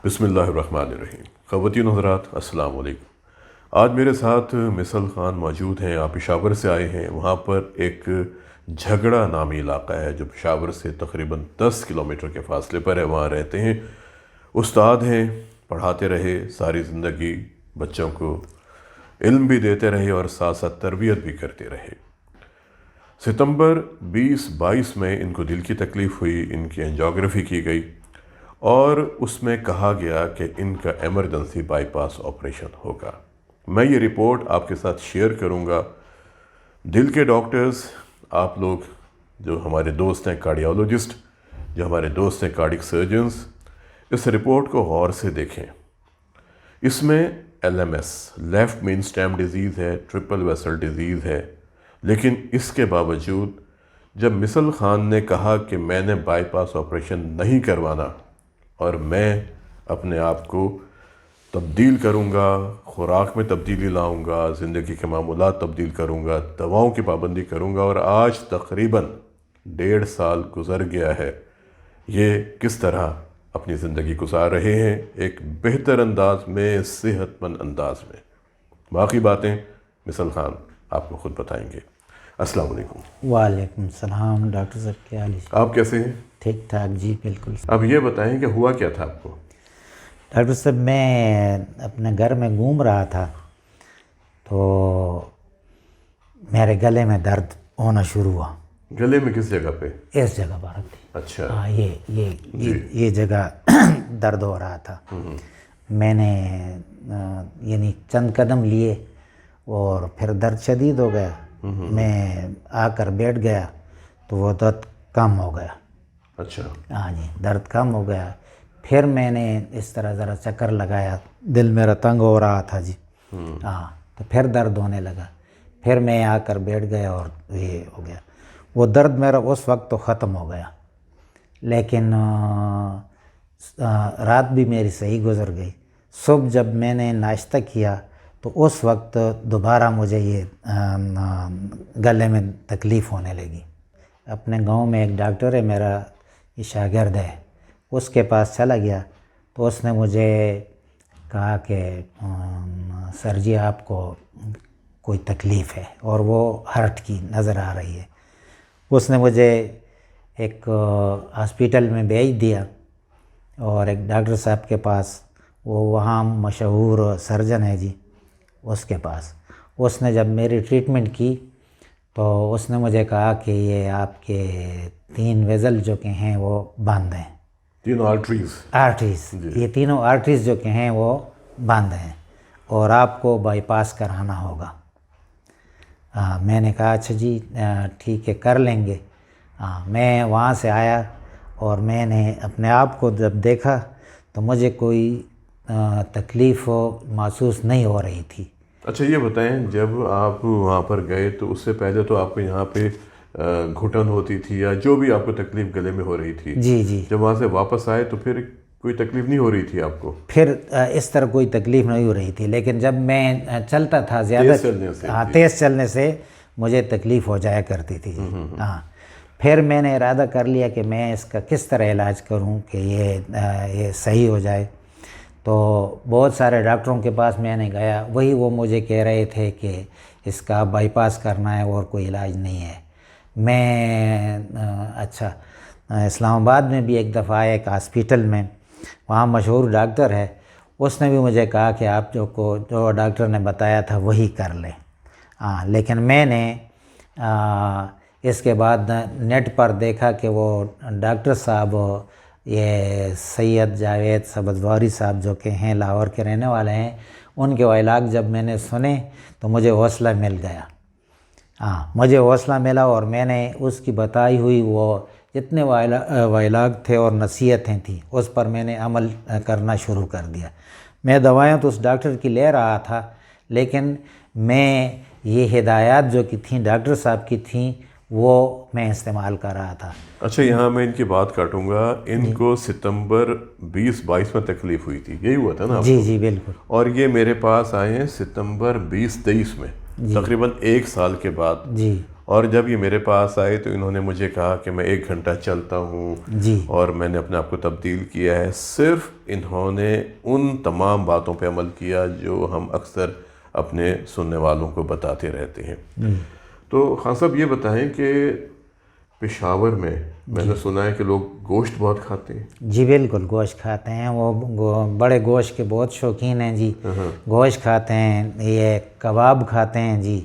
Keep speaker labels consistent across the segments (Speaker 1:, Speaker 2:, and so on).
Speaker 1: بسم اللہ الرحمن الرحیم۔ خواتین و حضرات السلام علیکم۔ آج میرے ساتھ مثل خان موجود ہیں۔ آپ پشاور سے آئے ہیں۔ وہاں پر ایک جھگڑا نامی علاقہ ہے جو پشاور سے تقریباً 10 کلومیٹر کے فاصلے پر ہے، وہاں رہتے ہیں۔ استاد ہیں، پڑھاتے رہے ساری زندگی، بچوں کو علم بھی دیتے رہے اور ساتھ ساتھ تربیت بھی کرتے رہے۔ ستمبر 2022 میں ان کو دل کی تکلیف ہوئی، ان کی اینجیوگرافی کی گئی اور اس میں کہا گیا کہ ان کا ایمرجنسی بائی پاس آپریشن ہوگا۔ میں یہ رپورٹ آپ کے ساتھ شیئر کروں گا۔ دل کے ڈاکٹرز، آپ لوگ جو ہمارے دوست ہیں کارڈیالوجسٹ، جو ہمارے دوست ہیں کارڈک سرجنز، اس رپورٹ کو غور سے دیکھیں۔ اس میں LMS لیفٹ مین اسٹیم ڈیزیز ہے، ٹرپل ویسل ڈیزیز ہے، لیکن اس کے باوجود جب مثل خان نے کہا کہ میں نے بائی پاس آپریشن نہیں کروانا اور میں اپنے آپ کو تبدیل کروں گا، خوراک میں تبدیلی لاؤں گا، زندگی کے معمولات تبدیل کروں گا، دواؤں کی پابندی کروں گا، اور آج تقریباً 1.5 سال گزر گیا ہے، یہ کس طرح اپنی زندگی گزار رہے ہیں ایک بہتر انداز میں، صحت مند انداز میں۔ باقی باتیں مثل خان آپ کو خود بتائیں گے۔ السلام علیکم۔
Speaker 2: وعلیکم السلام ڈاکٹر صاحب، کیا حال ہے؟
Speaker 1: آپ کیسے ہیں؟
Speaker 2: ٹھیک ٹھاک جی، بالکل۔
Speaker 1: اب یہ بتائیں کہ ہوا کیا تھا آپ کو؟
Speaker 2: ڈاکٹر صاحب میں اپنے گھر میں گھوم رہا تھا تو میرے گلے میں درد ہونا شروع ہوا۔
Speaker 1: گلے میں کس جگہ پہ؟
Speaker 2: اس جگہ پر
Speaker 1: اچھا،
Speaker 2: ہاں، یہ جگہ درد ہو رہا تھا۔ میں نے یعنی چند قدم لیے اور پھر درد شدید ہو گیا۔ میں آ کر بیٹھ گیا تو وہ درد کم ہو گیا۔
Speaker 1: اچھا،
Speaker 2: ہاں جی، درد کم ہو گیا۔ پھر میں نے اس طرح ذرا چکر لگایا، دل میرا تنگ ہو رہا تھا جی، ہاں، تو پھر درد ہونے لگا۔ پھر میں آ کر بیٹھ گیا اور یہ ہو گیا۔ وہ درد میرا اس وقت تو ختم ہو گیا، لیکن رات بھی میری صحیح گزر گئی۔ صبح جب میں نے ناشتہ کیا تو اس وقت دوبارہ مجھے یہ گلے میں تکلیف ہونے لگی۔ اپنے گاؤں میں ایک ڈاکٹر ہے میرا، یہ شاگرد ہے، اس کے پاس چلا گیا تو اس نے مجھے کہا کہ سر جی آپ کو کوئی تکلیف ہے اور وہ ہارٹ کی نظر آ رہی ہے۔ اس نے مجھے ایک ہاسپیٹل میں بھیج دیا اور ایک ڈاکٹر صاحب کے پاس، وہ وہاں مشہور سرجن ہے جی، اس کے پاس۔ اس نے جب میری ٹریٹمنٹ کی تو اس نے مجھے کہا کہ یہ آپ کے 3 ویزل جو کہ ہیں وہ بند ہیں،
Speaker 1: 3
Speaker 2: آرٹریز، یہ تینوں آرٹریز جو کہ ہیں وہ بند ہیں اور آپ کو بائی پاس کرانا ہوگا۔ میں نے کہا اچھا جی ٹھیک ہے، کر لیں گے۔ میں وہاں سے آیا اور میں نے اپنے آپ کو جب دیکھا تو مجھے کوئی تکلیف محسوس نہیں ہو رہی تھی۔
Speaker 1: اچھا یہ بتائیں، جب آپ وہاں پر گئے تو اس سے پہلے تو آپ کو یہاں پہ گھٹن ہوتی تھی یا جو بھی آپ کو تکلیف گلے میں ہو رہی تھی،
Speaker 2: جی جی،
Speaker 1: جب وہاں سے واپس آئے تو پھر کوئی تکلیف نہیں ہو رہی تھی آپ کو؟
Speaker 2: پھر اس طرح کوئی تکلیف نہیں ہو رہی تھی، لیکن جب میں چلتا تھا زیادہ تیز چلنے سے مجھے تکلیف ہو جایا کرتی تھی۔ ہاں، پھر میں نے ارادہ کر لیا کہ میں اس کا کس طرح علاج کروں کہ یہ صحیح ہو جائے۔ تو بہت سارے ڈاکٹروں کے پاس میں نے گیا، وہی وہ مجھے کہہ رہے تھے کہ اس کا بائی پاس کرنا ہے اور کوئی علاج نہیں ہے۔ میں اچھا اسلام آباد میں بھی ایک دفعہ ایک ہاسپیٹل میں، وہاں مشہور ڈاکٹر ہے، اس نے بھی مجھے کہا کہ آپ جو ڈاکٹر نے بتایا تھا وہی کر لیں۔ لیکن میں نے اس کے بعد نیٹ پر دیکھا کہ وہ ڈاکٹر صاحب، یہ سید جاوید سبزواری صاحب جو کہ ہیں لاہور کے رہنے والے ہیں، ان کے علاج جب میں نے سنے تو مجھے حوصلہ مل گیا۔ مجھے حوصلہ ملا اور میں نے اس کی بتائی ہوئی وہ جتنے علاج تھے اور نصیحتیں تھیں اس پر میں نے عمل کرنا شروع کر دیا۔ میں دوائیں تو اس ڈاکٹر کی لے رہا تھا، لیکن میں یہ ہدایات جو کہ تھیں ڈاکٹر صاحب کی تھیں وہ میں استعمال کر رہا تھا۔
Speaker 1: اچھا یہاں میں ان کی بات کاٹوں گا، ان کو ستمبر 2022 میں تکلیف ہوئی تھی، یہی ہوا تھا نا؟
Speaker 2: جی جی بالکل۔
Speaker 1: اور یہ میرے پاس آئے ہیں ستمبر 2023 میں، تقریباً 1 سال کے بعد۔
Speaker 2: جی،
Speaker 1: اور جب یہ میرے پاس آئے تو انہوں نے مجھے کہا کہ میں 1 گھنٹہ چلتا ہوں
Speaker 2: جی
Speaker 1: اور میں نے اپنے آپ کو تبدیل کیا ہے. صرف انہوں نے ان تمام باتوں پہ عمل کیا جو ہم اکثر اپنے سننے والوں کو بتاتے رہتے ہیں. تو خان صاحب یہ بتائیں کہ پشاور میں نے سنا ہے کہ لوگ گوشت بہت کھاتے ہیں.
Speaker 2: جی بالکل گوشت کھاتے ہیں، وہ بڑے گوشت کے بہت شوقین ہیں جی. گوشت کھاتے ہیں، یہ کباب کھاتے ہیں جی.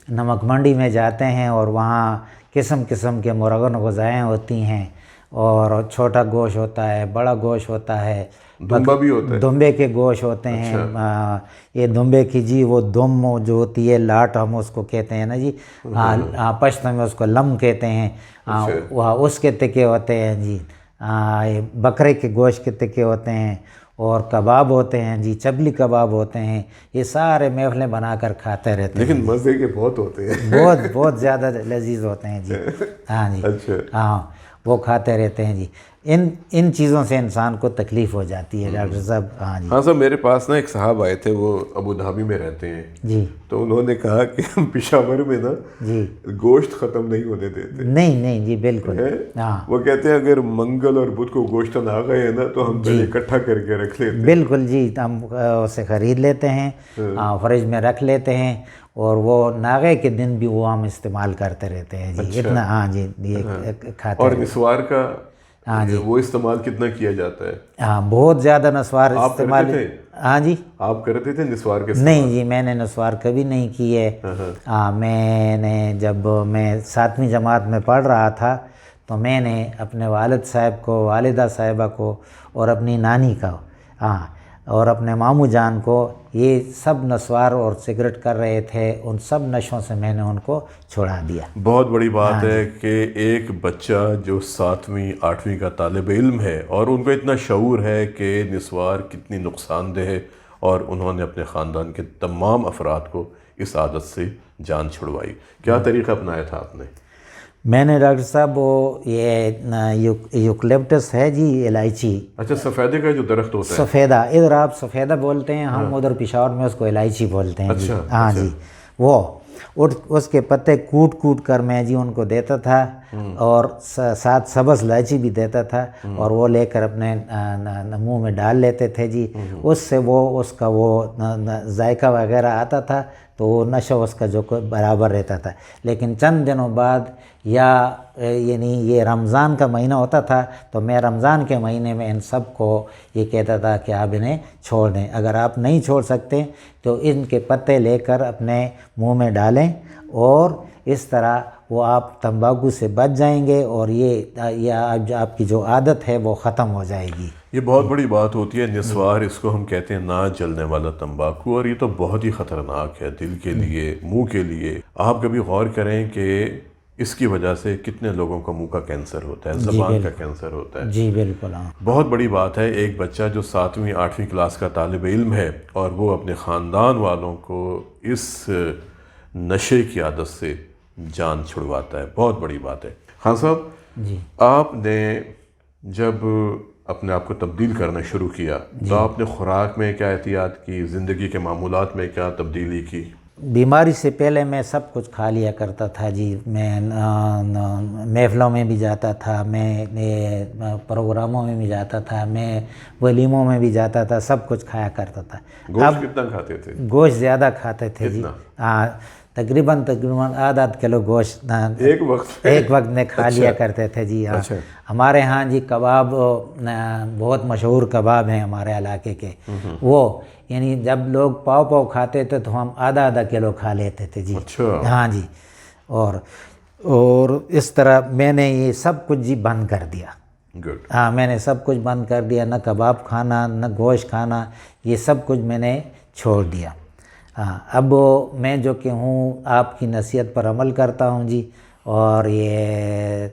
Speaker 2: نمک منڈی میں جاتے ہیں اور وہاں قسم قسم کے مرغن غذائیں ہوتی ہیں، اور چھوٹا گوشت ہوتا ہے، بڑا گوشت ہوتا ہے،
Speaker 1: دمبا بھی ہوتا ہے.
Speaker 2: دمبے کے گوشت ہوتے ہیں. یہ دمبے کی جی وہ دم جو ہوتی ہے، لاٹ ہم اس کو کہتے ہیں نا جی، پشت میں اس کو لم کہتے ہیں. وہ اس کے تکے ہوتے ہیں جی. بکرے کے گوشت کے تکے ہوتے ہیں، اور کباب ہوتے ہیں جی، چبلی کباب ہوتے ہیں. یہ سارے محفلیں بنا کر کھاتے رہتے ہیں.
Speaker 1: لیکن مزے کے بہت ہوتے ہیں.
Speaker 2: بہت زیادہ لذیذ ہوتے ہیں جی. ہاں جی.
Speaker 1: اچھا.
Speaker 2: ہاں وہ کھاتے رہتے ہیں جی. ان چیزوں سے انسان کو تکلیف ہو جاتی ہے ڈاکٹر صاحب. ہاں جی.
Speaker 1: ہاں صاحب، میرے پاس نا ایک صاحب آئے تھے، وہ ابو دھابی میں رہتے ہیں
Speaker 2: جی.
Speaker 1: تو انہوں نے کہا کہ پشاور میں نا
Speaker 2: جی
Speaker 1: گوشت ختم نہیں ہونے دیتے.
Speaker 2: نہیں جی بالکل. ہاں
Speaker 1: وہ کہتے ہیں اگر منگل اور بدھ کو گوشت نہ گئے ہیں نا تو ہم پہلے اکٹھا کر کے رکھ لیتے ہیں. بالکل
Speaker 2: جی. ہم اسے خرید لیتے ہیں، فریج میں رکھ لیتے ہیں، اور وہ ناغے کے دن بھی وہ ہم استعمال کرتے رہتے ہیں جی. اتنا ہاں جی یہ کھاتے
Speaker 1: اور
Speaker 2: ہیں.
Speaker 1: نسوار کا
Speaker 2: ہاں جی
Speaker 1: وہ استعمال کتنا کیا جاتا ہے؟
Speaker 2: ہاں بہت زیادہ نسوار
Speaker 1: آپ
Speaker 2: استعمال.
Speaker 1: کرتے تھے؟
Speaker 2: ہاں جی.
Speaker 1: آپ کرتے تھے نسوار کے؟
Speaker 2: نہیں جی میں نے نسوار کبھی نہیں کی ہے. میں نے جب میں 7ویں جماعت میں پڑھ رہا تھا تو میں نے اپنے والد صاحب کو، والدہ صاحبہ کو، اور اپنی نانی کا، اور اپنے ماموں جان کو، یہ سب نسوار اور سگریٹ کر رہے تھے، ان سب نشوں سے میں نے ان کو چھڑا دیا.
Speaker 1: بہت بڑی بات ہے کہ ایک بچہ جو 7ویں 8ویں کا طالب علم ہے اور ان کو اتنا شعور ہے کہ نسوار کتنی نقصان دہ ہے، اور انہوں نے اپنے خاندان کے تمام افراد کو اس عادت سے جان چھڑوائی. کیا طریقہ اپنایا تھا آپ نے؟
Speaker 2: میں نے ڈاکٹر صاحب وہ یہ یوکلپٹس ہے جی، الائچی.
Speaker 1: اچھا، سفیدے کا جو درخت ہوتا ہے.
Speaker 2: سفیدہ، ادھر آپ سفیدہ بولتے ہیں، ہم ادھر پشاور میں اس کو الائچی بولتے ہیں جی. ہاں جی. وہ اس کے پتے کوٹ کر میں جی ان کو دیتا تھا، اور ساتھ سبز الائچی بھی دیتا تھا، اور وہ لے کر اپنے منہ میں ڈال لیتے تھے جی. اس سے اس کا وہ ذائقہ وغیرہ آتا تھا، تو وہ نشہ اس کا جو برابر رہتا تھا. لیکن چند دنوں بعد، یعنی یہ رمضان کا مہینہ ہوتا تھا تو میں رمضان کے مہینے میں ان سب کو یہ کہتا تھا کہ آپ انہیں چھوڑ دیں. اگر آپ نہیں چھوڑ سکتے تو ان کے پتے لے کر اپنے منہ میں ڈالیں، اور اس طرح وہ آپ تمباکو سے بچ جائیں گے، اور یہ آپ کی جو عادت ہے وہ ختم ہو جائے گی.
Speaker 1: یہ بہت بڑی بات ہوتی ہے. نسوار اس کو ہم کہتے ہیں، نہ جلنے والا تمباکو، اور یہ تو بہت ہی خطرناک ہے دل کے لیے، منہ کے لیے. آپ کبھی غور کریں کہ اس کی وجہ سے کتنے لوگوں کا منہ کا کینسر ہوتا ہے، زبان کا کینسر ہوتا ہے.
Speaker 2: جی بالکل. ہاں
Speaker 1: بہت بڑی بات ہے. ایک بچہ جو 7ویں 8ویں کلاس کا طالب علم ہے اور وہ اپنے خاندان والوں کو اس نشے کی عادت سے جان چھڑواتا ہے، بہت بڑی بات ہے. خان صاحب
Speaker 2: جی،
Speaker 1: آپ نے جب اپنے آپ کو تبدیل کرنا شروع کیا تو آپ نے خوراک میں کیا احتیاط کی، زندگی کے معمولات میں کیا تبدیلی کی؟
Speaker 2: بیماری سے پہلے میں سب کچھ کھا لیا کرتا تھا جی. میں محفلوں میں بھی جاتا تھا، میں پروگراموں میں بھی جاتا تھا، میں ولیموں میں بھی جاتا تھا، سب کچھ کھایا کرتا تھا.
Speaker 1: گوشت کتنا کھاتے تھے؟
Speaker 2: گوشت زیادہ کھاتے تھے جی. ہاں تقریباً آدھا کلو گوشت ایک وقت میں کھا لیا کرتے تھے جی. ہاں ہمارے ہاں جی کباب بہت مشہور کباب ہیں ہمارے علاقے کے. وہ یعنی جب لوگ پاؤ کھاتے تھے تو ہم آدھا کلو کھا لیتے تھے جی. ہاں جی. اور اس طرح میں نے یہ سب کچھ جی بند کر دیا. ہاں میں نے سب کچھ بند کر دیا، نہ کباب کھانا، نہ گوشت کھانا، یہ سب کچھ میں نے چھوڑ دیا. ہاں اب میں جو کہ ہوں آپ کی نصیحت پر عمل کرتا ہوں جی. اور یہ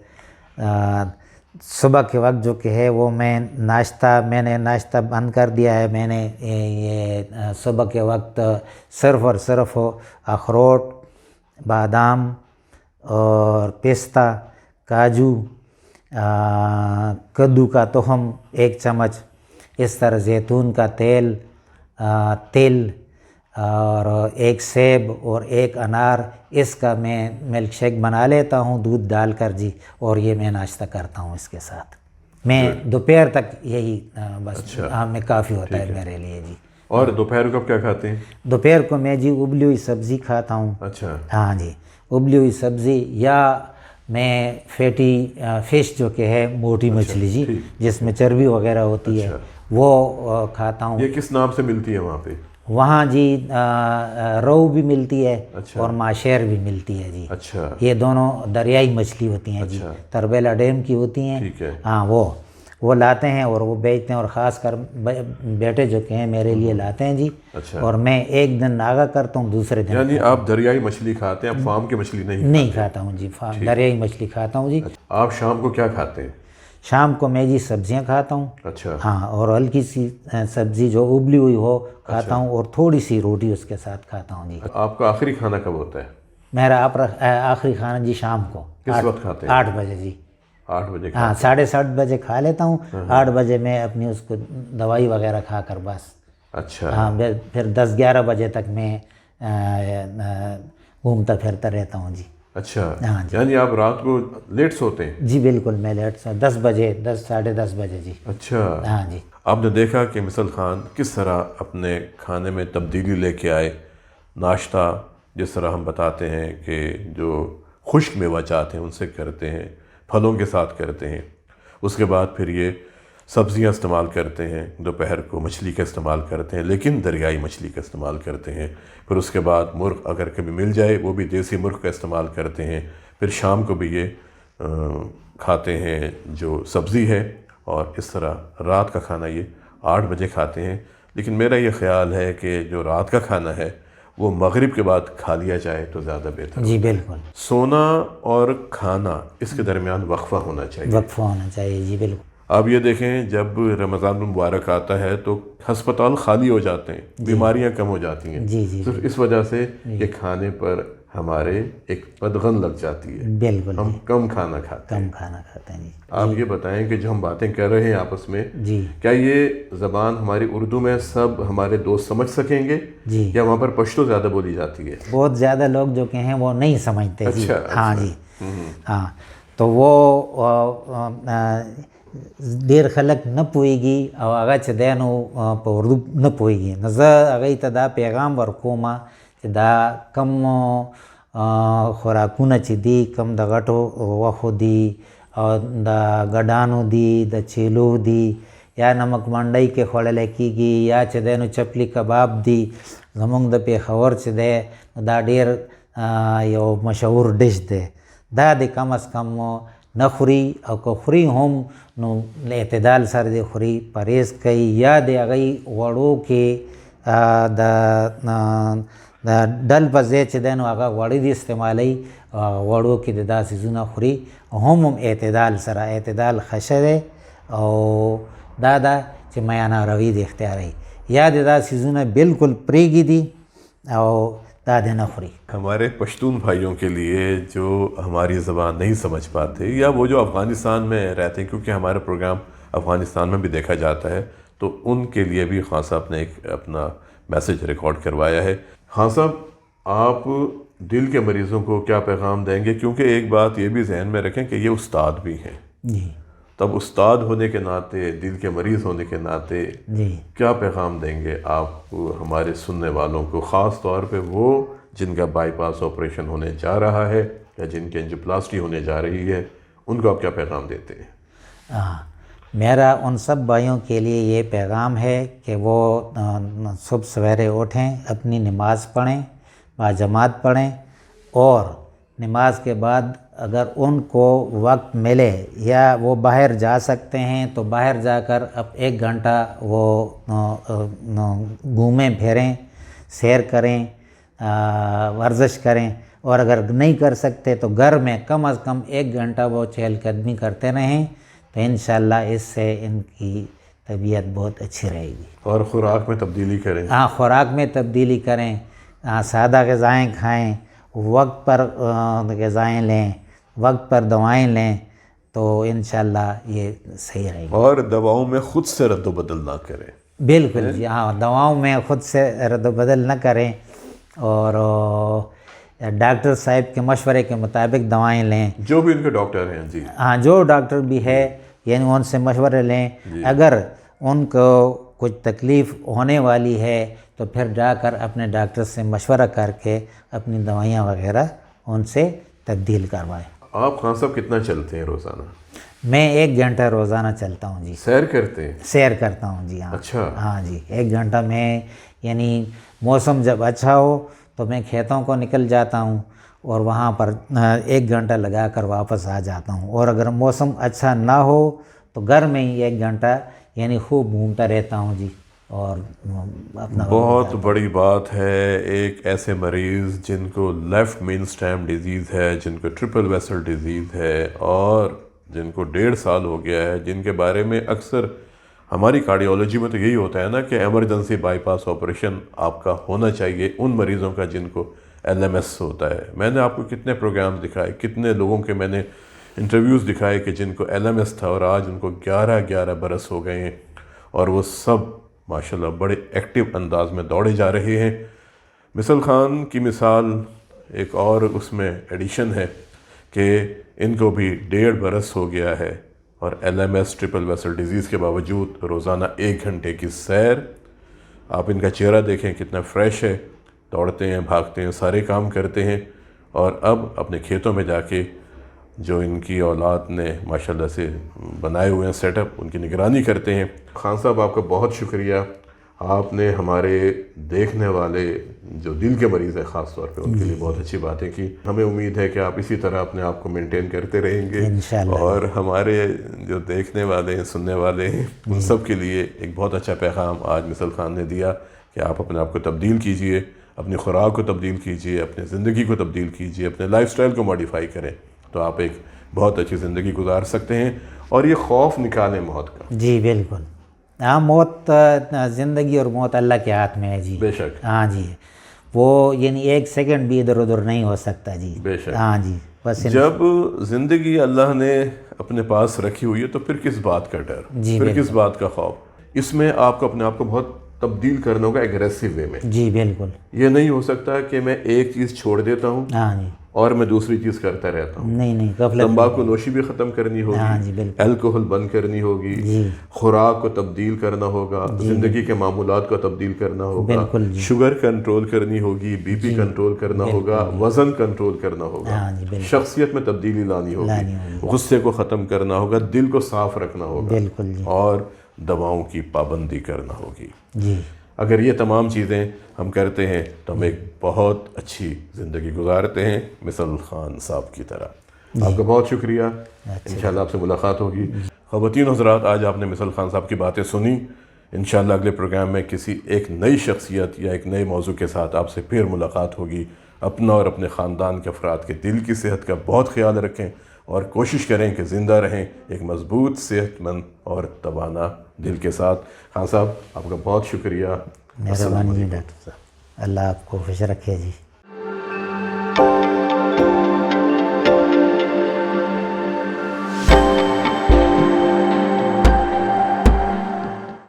Speaker 2: صبح کے وقت جو کہ ہے وہ میں نے ناشتہ بند کر دیا ہے. میں نے یہ صبح کے وقت صرف اور صرف اخروٹ، بادام اور پستہ، کاجو، کدو کا تخم 1 چمچ، اس طرح زیتون کا تیل، اور ایک سیب اور ایک انار، اس کا میں ملک شیک بنا لیتا ہوں دودھ ڈال کر جی، اور یہ میں ناشتہ کرتا ہوں اس کے ساتھ۔ میں دوپہر تک یہی بس میں کافی ہوتا ہے میرے لیے جی۔
Speaker 1: اور دوپہر کو کیا کھاتے ہیں؟
Speaker 2: دوپہر کو میں جی ابلی ہوئی سبزی کھاتا ہوں۔
Speaker 1: اچھا،
Speaker 2: ہاں جی، ابلی ہوئی سبزی، یا میں فیٹی فش جو کہ ہے موٹی مچھلی جی، جس میں چربی وغیرہ ہوتی ہے، وہ کھاتا ہوں۔
Speaker 1: یہ کس نام سے ملتی ہے وہاں پہ؟
Speaker 2: وہاں جی روہو بھی ملتی ہے اور ماشیر بھی ملتی ہے جی۔
Speaker 1: اچھا،
Speaker 2: یہ دونوں دریائی مچھلی ہوتی ہیں جی، تربیلا ڈیم کی ہوتی ہیں۔
Speaker 1: ٹھیک ہے۔
Speaker 2: ہاں، وہ لاتے ہیں اور وہ بیچتے ہیں، اور خاص کر بیٹے جو کہ ہیں میرے لیے لاتے ہیں جی۔ اور میں ایک دن ناغہ کرتا ہوں، دوسرے دن
Speaker 1: یعنی آپ دریائی مچھلی کھاتے ہیں، آپ فارم کی مچھلی نہیں
Speaker 2: کھاتا ہوں جی، دریائی مچھلی کھاتا ہوں جی۔
Speaker 1: آپ شام کو کیا کھاتے ہیں؟
Speaker 2: شام کو میں جی سبزیاں کھاتا ہوں۔
Speaker 1: اچھا،
Speaker 2: ہاں، اور ہلکی سی سبزی جو ابلی ہوئی ہو کھاتا ہوں، اور تھوڑی سی روٹی اس کے ساتھ کھاتا ہوں جی۔
Speaker 1: آپ کا آخری کھانا کب ہوتا ہے؟
Speaker 2: میرا آخری کھانا جی شام کو
Speaker 1: کس وقت کھاتے ہیں؟
Speaker 2: 8 بجے جی۔
Speaker 1: 8 بجے؟
Speaker 2: ہاں، 7:30 بجے کھا لیتا ہوں، 8 بجے میں اپنی اس کو دوائی وغیرہ کھا کر بس۔
Speaker 1: اچھا،
Speaker 2: ہاں، پھر 10-11 بجے تک میں گھومتا پھرتا رہتا ہوں جی۔
Speaker 1: اچھا، یعنی آپ رات کو لیٹ سوتے ہیں؟
Speaker 2: جی بالکل، میں لیٹ سو 10 بجے، 10-10:30 بجے جی۔
Speaker 1: اچھا،
Speaker 2: ہاں جی۔
Speaker 1: آپ نے دیکھا کہ مثل خان کس طرح اپنے کھانے میں تبدیلی لے کے آئے۔ ناشتہ جس طرح ہم بتاتے ہیں کہ جو خشک میوہ جات ہیں ان سے کرتے ہیں، پھلوں کے ساتھ کرتے ہیں، اس کے بعد پھر یہ سبزیاں استعمال کرتے ہیں، دوپہر کو مچھلی کا استعمال کرتے ہیں لیکن دریائی مچھلی کا استعمال کرتے ہیں، پھر اس کے بعد مرغ اگر کبھی مل جائے وہ بھی دیسی مرغ کا استعمال کرتے ہیں، پھر شام کو بھی یہ کھاتے ہیں جو سبزی ہے، اور اس طرح رات کا کھانا یہ 8 بجے کھاتے ہیں۔ لیکن میرا یہ خیال ہے کہ جو رات کا کھانا ہے وہ مغرب کے بعد کھا لیا جائے تو زیادہ بہتر۔
Speaker 2: جی بالکل،
Speaker 1: سونا اور کھانا اس کے درمیان وقفہ ہونا چاہیے۔
Speaker 2: وقفہ ہونا چاہیے جی بالکل۔
Speaker 1: آپ یہ دیکھیں جب رمضان المبارک آتا ہے تو ہسپتال خالی ہو جاتے ہیں، بیماریاں کم ہو جاتی ہیں،
Speaker 2: جی جی
Speaker 1: صرف اس وجہ سے کہ کھانے پر ہمارے ایک بدغن لگ جاتی ہے،
Speaker 2: بالکل،
Speaker 1: ہم کم کھانا کھاتے ہیں۔
Speaker 2: کم کھانا کھاتے ہیں جی۔
Speaker 1: آپ یہ بتائیں کہ جو ہم باتیں کر رہے ہیں آپس میں،
Speaker 2: جی
Speaker 1: کیا یہ زبان ہماری اردو میں سب ہمارے دوست سمجھ سکیں گے
Speaker 2: جی،
Speaker 1: یا وہاں پر پشتو زیادہ بولی جاتی ہے؟
Speaker 2: بہت زیادہ لوگ جو کہ ہیں وہ نہیں سمجھتے جی۔
Speaker 1: اچھا،
Speaker 2: ہاں جی، ہاں، تو وہ دیر خلق نہ پوئے گی اور اگا چدینو اردو نہ پوئے گی نظر اگئی تدا پیغام ورکوما دا کم خوراکونه چې دی، کم د غټو غوښو دی او د ګډانو دی، د چیلو دی، یا نمک منډۍ کې خوړلی کېږي، یا چې دی نو چپلی کباب دی، زمونږ د پېښور چې دی دا ډېر یو مشهور ډش دی، دا د کم از کم نه خوري، او که خوري هم نو اعتدال سره دی خوري، پرهیز کوي، یا د هغې غوړو کې د ډل په ځای چې دی نو هغه غوړي دي استعمالوي، غوړو کې د دا څیزونه خوري، هم اعتدال سره، اعتدال ښه دی، او دا ده چې میانه روي د اختیاروي، یا د دا څیزونه بالکل پرېږدي او دا دې نه خوري۔
Speaker 1: ہمارے پشتون بھائیوں کے لیے جو ہماری زبان نہیں سمجھ پاتے، یا وہ جو افغانستان میں رہتے ہیں، کیونکہ ہمارا پروگرام افغانستان میں بھی دیکھا جاتا ہے، تو ان کے لیے بھی خان صاحب نے ایک اپنا میسج ریکارڈ کروایا ہے۔ خان صاحب، آپ دل کے مریضوں کو کیا پیغام دیں گے؟ کیونکہ ایک بات یہ بھی ذہن میں رکھیں کہ یہ استاد بھی ہیں،
Speaker 2: جی،
Speaker 1: تب استاد ہونے کے ناطے، دل کے مریض ہونے کے ناطے
Speaker 2: جی،
Speaker 1: کیا پیغام دیں گے آپ ہمارے سننے والوں کو، خاص طور پہ وہ جن کا بائی پاس آپریشن ہونے جا رہا ہے یا جن کی انجیوپلاسٹی ہونے جا رہی ہے، ان کو آپ کیا پیغام دیتے ہیں؟
Speaker 2: میرا ان سب بھائیوں کے لیے یہ پیغام ہے کہ وہ صبح سویرے اٹھیں، اپنی نماز پڑھیں، باجماعت پڑھیں، اور نماز کے بعد اگر ان کو وقت ملے یا وہ باہر جا سکتے ہیں تو باہر جا کر اب 1 گھنٹہ وہ گھومیں پھریں، سیر کریں، ورزش کریں، اور اگر نہیں کر سکتے تو گھر میں کم از کم 1 گھنٹہ وہ چہل قدمی کرتے رہیں، تو انشاءاللہ اس سے ان کی طبیعت بہت اچھی رہے گی۔
Speaker 1: اور خوراک میں تبدیلی کریں؟
Speaker 2: ہاں، خوراک میں تبدیلی کریں، سادہ غذائیں کھائیں، وقت پر غذائیں لیں، وقت پر دوائیں لیں، تو انشاءاللہ یہ صحیح رہے گی۔
Speaker 1: اور دواؤں میں خود سے رد و بدل نہ کریں۔
Speaker 2: بالکل جی ہاں، دواؤں میں خود سے رد و بدل نہ کریں اور ڈاکٹر صاحب کے مشورے کے مطابق دوائیں لیں،
Speaker 1: جو بھی ان کے ڈاکٹر ہیں جی
Speaker 2: ہاں جو ڈاکٹر بھی ہے یعنی ان سے مشورے لیں. اگر ان کو کچھ تکلیف ہونے والی ہے تو پھر جا کر اپنے ڈاکٹر سے مشورہ کر کے اپنی دوائیاں وغیرہ ان سے تبدیل کروائیں.
Speaker 1: آپ خان صاحب کتنا چلتے ہیں روزانہ؟
Speaker 2: میں 1 گھنٹہ روزانہ چلتا ہوں جی.
Speaker 1: سیر کرتے ہیں؟
Speaker 2: سیر کرتا ہوں جی ہاں.
Speaker 1: اچھا.
Speaker 2: ہاں جی 1 گھنٹہ میں یعنی موسم جب اچھا ہو تو میں کھیتوں کو نکل جاتا ہوں اور وہاں پر 1 گھنٹہ لگا کر واپس آ جاتا ہوں، اور اگر موسم اچھا نہ ہو تو گھر میں ہی 1 گھنٹہ یعنی خوب گھومتا رہتا ہوں جی. اور اپنا
Speaker 1: بہت بڑی بات ہے ایک ایسے مریض جن کو لیفٹ مین سٹیم ڈیزیز ہے، جن کو ٹرپل ویسل ڈیزیز ہے اور جن کو 1.5 سال ہو گیا ہے، جن کے بارے میں اکثر ہماری کارڈیولوجی میں تو یہی ہوتا ہے نا کہ ایمرجنسی بائی پاس آپریشن آپ کا ہونا چاہیے ان مریضوں کا جن کو LMS ہوتا ہے. میں نے آپ کو کتنے پروگرام دکھائے، کتنے لوگوں کے میں نے انٹرویوز دکھائے کہ جن کو LMS تھا اور آج ان کو 11 برس ہو گئے ہیں اور وہ سب ماشاءاللہ بڑے ایکٹیو انداز میں دوڑے جا رہے ہیں. مثل خان کی مثال ایک اور اس میں ایڈیشن ہے کہ ان کو بھی 1.5 برس ہو گیا ہے اور LMS ٹرپل ویسل ڈیزیز کے باوجود روزانہ 1 گھنٹے کی سیر. آپ ان کا چہرہ دیکھیں کتنا فریش ہے، دوڑتے ہیں، بھاگتے ہیں، سارے کام کرتے ہیں اور اب اپنے کھیتوں میں جا کے جو ان کی اولاد نے ماشاءاللہ سے بنائے ہوئے ہیں سیٹ اپ، ان کی نگرانی کرتے ہیں. خان صاحب آپ کا بہت شکریہ، آپ نے ہمارے دیکھنے والے جو دل کے مریض ہیں خاص طور پہ ان کے لیے بہت اچھی باتیں کی. ہمیں امید ہے کہ آپ اسی طرح اپنے آپ کو مینٹین کرتے رہیں گے
Speaker 2: انشاءاللہ.
Speaker 1: اور ہمارے جو دیکھنے والے ہیں، سننے والے ہیں، ان سب کے لیے ایک بہت اچھا پیغام آج مثل خان نے دیا کہ آپ اپنے آپ کو تبدیل کیجئے، اپنی خوراک کو تبدیل کیجئے، اپنے زندگی کو تبدیل کیجئے، اپنے لائف سٹائل کو ماڈیفائی کریں تو آپ ایک بہت اچھی زندگی گزار سکتے ہیں اور یہ خوف نکالیں موت کا.
Speaker 2: جی بالکل ہاں، موت زندگی اور موت اللہ کے ہاتھ میں ہے جی.
Speaker 1: بے شک.
Speaker 2: ہاں جی وہ یعنی 1 سیکنڈ بھی ادھر ادھر نہیں ہو سکتا جی.
Speaker 1: بے شک.
Speaker 2: ہاں جی بس
Speaker 1: جب زندگی اللہ نے اپنے پاس رکھی ہوئی ہے تو پھر کس بات کا ڈر، پھر کس بات کا خوف. اس میں آپ کو اپنے آپ کو بہت تبدیل کرنا ہوگا ایگریسو وے میں.
Speaker 2: جی بالکل.
Speaker 1: یہ نہیں ہو سکتا کہ میں ایک چیز چھوڑ دیتا ہوں
Speaker 2: ہاں جی
Speaker 1: اور میں دوسری چیز کرتا رہتا ہوں.
Speaker 2: نہیں
Speaker 1: تمباکو نوشی بھی ختم کرنی
Speaker 2: ہاں
Speaker 1: ہوگی،
Speaker 2: جی بالکل.
Speaker 1: الکوہل بند کرنی ہوگی،
Speaker 2: جی
Speaker 1: خوراک کو تبدیل کرنا ہوگا، زندگی کے معمولات کو تبدیل کرنا ہوگا،
Speaker 2: بالکل جی.
Speaker 1: شوگر کنٹرول کرنی ہوگی، BP کنٹرول کرنا ہوگا، وزن کنٹرول کرنا ہوگا،
Speaker 2: ہاں جی بالکل.
Speaker 1: شخصیت میں تبدیلی لانی ہوگی، غصے کو ختم کرنا ہوگا، دل کو صاف رکھنا ہوگا
Speaker 2: بالکل جی.
Speaker 1: اور دواؤں کی پابندی کرنا ہوگی.
Speaker 2: جی
Speaker 1: اگر یہ تمام چیزیں ہم کرتے ہیں تو ہم ایک بہت اچھی زندگی گزارتے ہیں مثل خان صاحب کی طرح. آپ کا بہت شکریہ، انشاءاللہ آپ سے ملاقات ہوگی. خواتین حضرات، آج آپ نے مثل خان صاحب کی باتیں سنی. انشاءاللہ اگلے پروگرام میں کسی ایک نئی شخصیت یا ایک نئے موضوع کے ساتھ آپ سے پھر ملاقات ہوگی. اپنا اور اپنے خاندان کے افراد کے دل کی صحت کا بہت خیال رکھیں اور کوشش کریں کہ زندہ رہیں ایک مضبوط، صحت مند اور توانا دل کے ساتھ. خان صاحب آپ کا بہت شکریہ.
Speaker 2: مہربانی ڈاکٹر صاحب، اللہ آپ کو خوش رکھے جی.